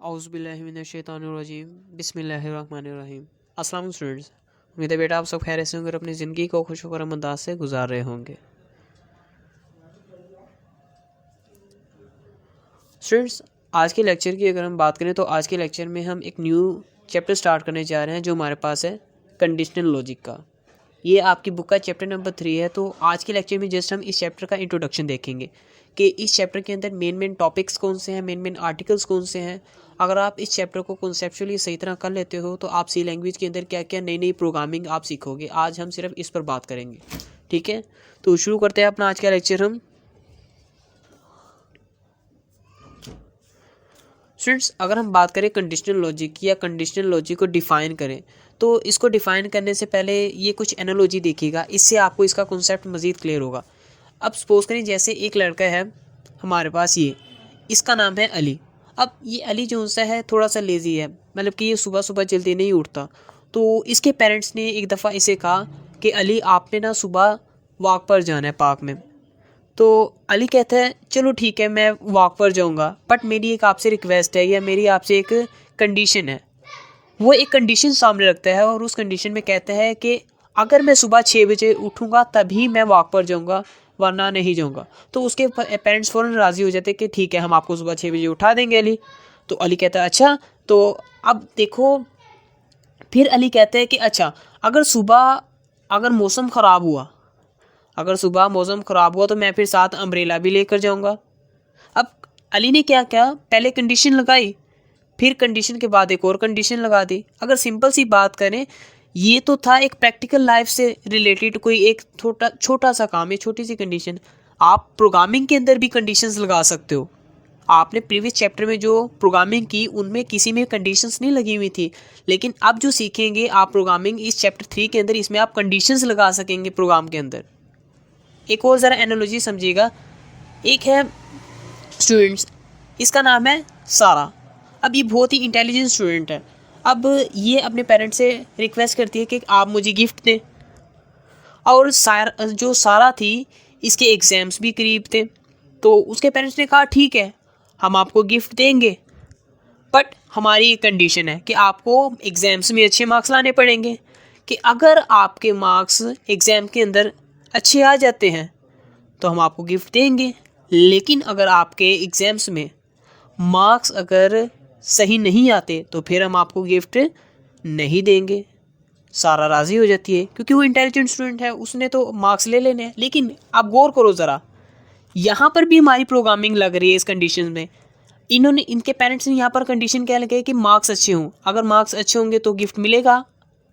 औज़ुबिल्लाहिमिनश्शैतानिर्रजीम बिस्मिल्लाहिर्रहमानिर्रहीम। अस्सलाम स्टूडेंट्स, उम्मीद है बेटा आप सब खैरियत से होंगे और अपनी ज़िंदगी को खुश और अंदाज से गुजार रहे होंगे। स्टूडेंट्स, आज के लेक्चर की अगर हम बात करें तो आज के लेक्चर में हम एक न्यू चैप्टर स्टार्ट करने जा रहे हैं जो हमारे पास है कंडीशनल लॉजिक का। ये आपकी बुक का चैप्टर नंबर 3 है। तो आज के लेक्चर में जस्ट हम इस चैप्टर का इंट्रोडक्शन देखेंगे कि इस चैप्टर के अंदर मेन टॉपिक्स कौन से हैं, मेन आर्टिकल्स कौन से हैं। अगर आप इस चैप्टर को कॉन्सेप्चुअली सही तरह कर लेते हो तो आप सी लैंग्वेज के अंदर क्या क्या नई प्रोग्रामिंग आप सीखोगे। आज हम सिर्फ इस पर बात करेंगे, ठीक है। तो शुरू करते हैं अपना आज का लेक्चर हम। स्टूडेंट्स, अगर हम बात करें कंडीशनल लॉजिक या कंडीशनल लॉजिक को डिफ़ाइन करें तो इसको डिफ़ाइन करने से पहले ये कुछ एनालॉजी देखिएगा, इससे आपको इसका कॉन्सेप्ट मज़ीद क्लियर होगा। अब सपोज़ करें जैसे एक लड़का है हमारे पास, ये इसका नाम है अली। अब ये अली जो सा है थोड़ा सा लेज़ी है, मतलब कि ये सुबह सुबह जल्दी नहीं उठता। तो इसके पेरेंट्स ने एक दफ़ा इसे कहा कि अली आपने ना सुबह वॉक पर जाना है पार्क में। तो अली कहता है चलो ठीक है मैं वॉक पर जाऊंगा, बट मेरी एक आपसे रिक्वेस्ट है या मेरी आपसे एक कंडीशन है। वो एक कंडीशन सामने रखता है और उस कंडीशन में कहता है कि अगर मैं सुबह 6 बजे उठूंगा तभी मैं वॉक पर जाऊंगा, वरना नहीं जाऊंगा। तो उसके पेरेंट्स फ़ौरन राज़ी हो जाते कि ठीक है हम आपको सुबह 6 बजे उठा देंगे अली। तो अली कहता है अच्छा। तो अब देखो, फिर अली कहता है कि अच्छा अगर मौसम ख़राब हुआ, अगर सुबह मौसम ख़राब हुआ तो मैं फिर साथ अम्ब्रेला भी लेकर जाऊंगा। अब अली ने क्या किया, पहले कंडीशन लगाई, फिर कंडीशन के बाद एक और कंडीशन लगा दी। अगर सिंपल सी बात करें, ये तो था एक प्रैक्टिकल लाइफ से रिलेटेड कोई एक छोटा सा काम है, छोटी सी कंडीशन। आप प्रोग्रामिंग के अंदर भी कंडीशंस लगा सकते हो। आपने प्रीवियस चैप्टर में जो प्रोग्रामिंग की उनमें किसी में कंडीशंस नहीं लगी हुई थी, लेकिन अब जो सीखेंगे आप प्रोग्रामिंग इस चैप्टर 3 के अंदर, इसमें आप कंडीशंस लगा सकेंगे प्रोग्राम के अंदर। एक और ज़रा एनालॉजी समझिएगा। एक है स्टूडेंट्स, इसका नाम है सारा। अब ये बहुत ही इंटेलिजेंट स्टूडेंट है। अब ये अपने पेरेंट्स से रिक्वेस्ट करती है कि आप मुझे गिफ्ट दें। और जो सारा थी इसके एग्ज़ाम्स भी करीब थे, तो उसके पेरेंट्स ने कहा ठीक है हम आपको गिफ्ट देंगे, बट हमारी एक कंडीशन है कि आपको एग्ज़ाम्स में अच्छे मार्क्स लाने पड़ेंगे। कि अगर आपके मार्क्स एग्ज़ाम के अंदर अच्छे आ जाते हैं तो हम आपको गिफ्ट देंगे, लेकिन अगर आपके एग्ज़ाम्स में मार्क्स अगर सही नहीं आते तो फिर हम आपको गिफ्ट नहीं देंगे। सारा राज़ी हो जाती है क्योंकि वो इंटेलिजेंट स्टूडेंट है, उसने तो मार्क्स ले लेने हैं। लेकिन आप गौर करो ज़रा, यहाँ पर भी हमारी प्रोग्रामिंग लग रही है इस कंडीशन में। इनके पेरेंट्स ने यहाँ पर कंडीशन क्या लगाई कि मार्क्स अच्छे हों। अगर मार्क्स अच्छे होंगे तो गिफ्ट मिलेगा,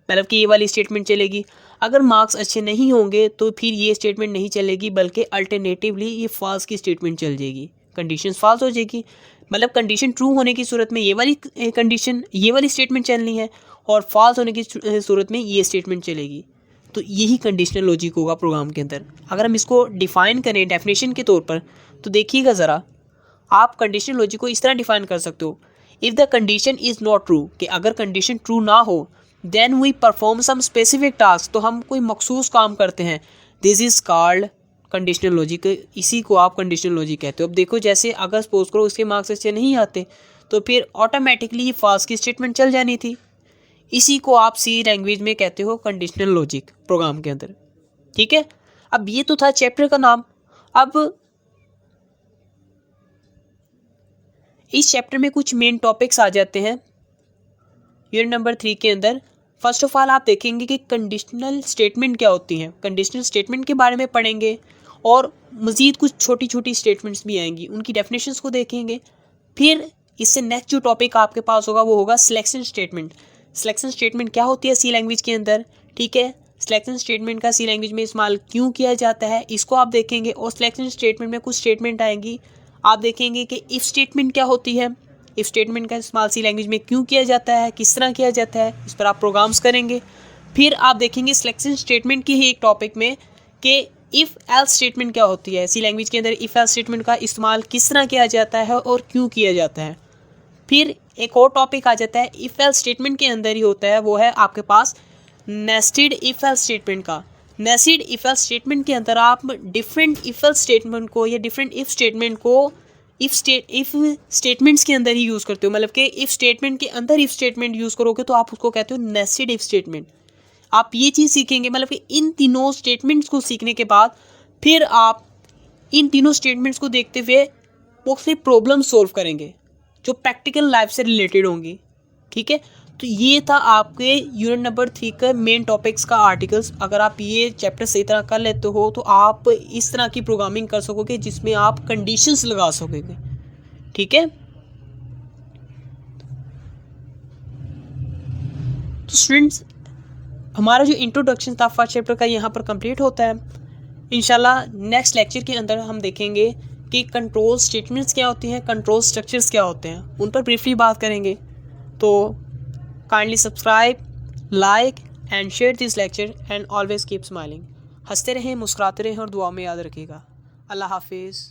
मतलब कि ये वाली स्टेटमेंट चलेगी। अगर मार्क्स अच्छे नहीं होंगे तो फिर ये स्टेटमेंट नहीं चलेगी, बल्कि अल्टरनेटिवली ये फॉल्स की स्टेटमेंट चल जाएगी, कंडीशन फॉल्स हो जाएगी। मतलब कंडीशन ट्रू होने की सूरत में ये वाली कंडीशन, ये वाली स्टेटमेंट चलनी है, और फॉल्स होने की सूरत में ये स्टेटमेंट चलेगी। तो यही कंडीशनल लॉजिक होगा प्रोग्राम के अंदर। अगर हम इसको डिफ़ाइन करें डेफिनेशन के तौर पर, तो देखिएगा ज़रा, आप कंडीशनल लॉजिक को इस तरह डिफ़ाइन कर सकते हो, if the condition is not true, कि अगर कंडीशन ट्रू ना हो, then we perform some specific task, तो हम कोई मखसूस काम करते हैं। This is called conditional logic, इसी को आप कंडीशनल लॉजिक कहते हो। अब देखो, जैसे अगर सपोज करो उसके मार्क्स अच्छे नहीं आते तो फिर ऑटोमेटिकली फॉल्स की स्टेटमेंट चल जानी थी। इसी को आप सी लैंग्वेज में कहते हो कंडीशनल लॉजिक प्रोग्राम के अंदर, ठीक है। अब ये तो था चैप्टर का नाम। अब इस चैप्टर में कुछ मेन टॉपिक्स आ जाते हैं यूनिट नंबर 3 के अंदर। फर्स्ट ऑफ ऑल आप देखेंगे कि कंडीशनल स्टेटमेंट क्या होती हैं, कंडीशनल स्टेटमेंट के बारे में पढ़ेंगे, और मज़ीद कुछ छोटी छोटी स्टेटमेंट्स भी आएंगी, उनकी डेफिनेशंस को देखेंगे। फिर इससे नेक्स्ट जो टॉपिक आपके पास होगा वो होगा सिलेक्शन स्टेटमेंट। सिलेक्शन स्टेटमेंट क्या होती है सी लैंग्वेज के अंदर, ठीक है। सिलेक्शन स्टेटमेंट का सी लैंग्वेज में इस्तेमाल क्यों किया जाता है इसको आप देखेंगे। और सिलेक्शन स्टेटमेंट में कुछ स्टेटमेंट आएंगी, आप देखेंगे कि इफ़ स्टेटमेंट क्या होती है, इफ़ स्टेटमेंट का इस्तेमाल सी लैंग्वेज में क्यों किया जाता है, किस तरह किया जाता है, इस पर आप प्रोग्राम्स करेंगे। फिर आप देखेंगे सिलेक्शन स्टेटमेंट की ही एक टॉपिक में कि इफ़ एल्स स्टेटमेंट क्या होती है, सी लैंग्वेज के अंदर इफ़ एल्स स्टेटमेंट का इस्तेमाल किस तरह किया जाता है और क्यों किया जाता है। फिर एक और टॉपिक आ जाता है इफ़ एल्स स्टेटमेंट के अंदर ही होता है, वो है आपके पास नेस्टेड इफ़ एल्स स्टेटमेंट का। नेस्टेड इफ़ एल्स स्टेटमेंट के अंदर आप डिफरेंट इफ़ एल्स स्टेटमेंट को या डिफरेंट इफ़ स्टेटमेंट को इफ़ स्टेटमेंट्स के अंदर ही यूज़ करते हो, मतलब कि इफ़ स्टेटमेंट के अंदर इफ़ स्टेटमेंट यूज़ करोगे तो आप उसको कहते हो नेस्टेड इफ़ स्टेटमेंट। आप ये चीज़ सीखेंगे, मतलब कि इन तीनों स्टेटमेंट्स को सीखने के बाद फिर आप इन तीनों स्टेटमेंट्स को देखते हुए मोस्टली प्रॉब्लम सॉल्व करेंगे जो प्रैक्टिकल लाइफ से रिलेटेड होंगी। ठीक है, तो ये था आपके यूनिट नंबर 3 का मेन टॉपिक्स का आर्टिकल्स। अगर आप ये चैप्टर सही तरह कर लेते हो तो आप इस तरह की प्रोग्रामिंग कर सकोगे जिसमें आप कंडीशंस लगा सकोगे। ठीक है, तो स्टूडेंट्स हमारा जो इंट्रोडक्शन था फर्स्ट चैप्टर का यहाँ पर कंप्लीट होता है। इंशाल्लाह नेक्स्ट लेक्चर के अंदर हम देखेंगे कि कंट्रोल स्टेटमेंट्स क्या होती हैं, कंट्रोल स्ट्रक्चर्स क्या होते हैं, उन पर ब्रीफली बात करेंगे। तो kindly subscribe, like and share this lecture and always keep smiling. हंसते रहें, मुस्कुराते रहें और दुआ में याद रखिएगा। अल्लाह हाफिज़।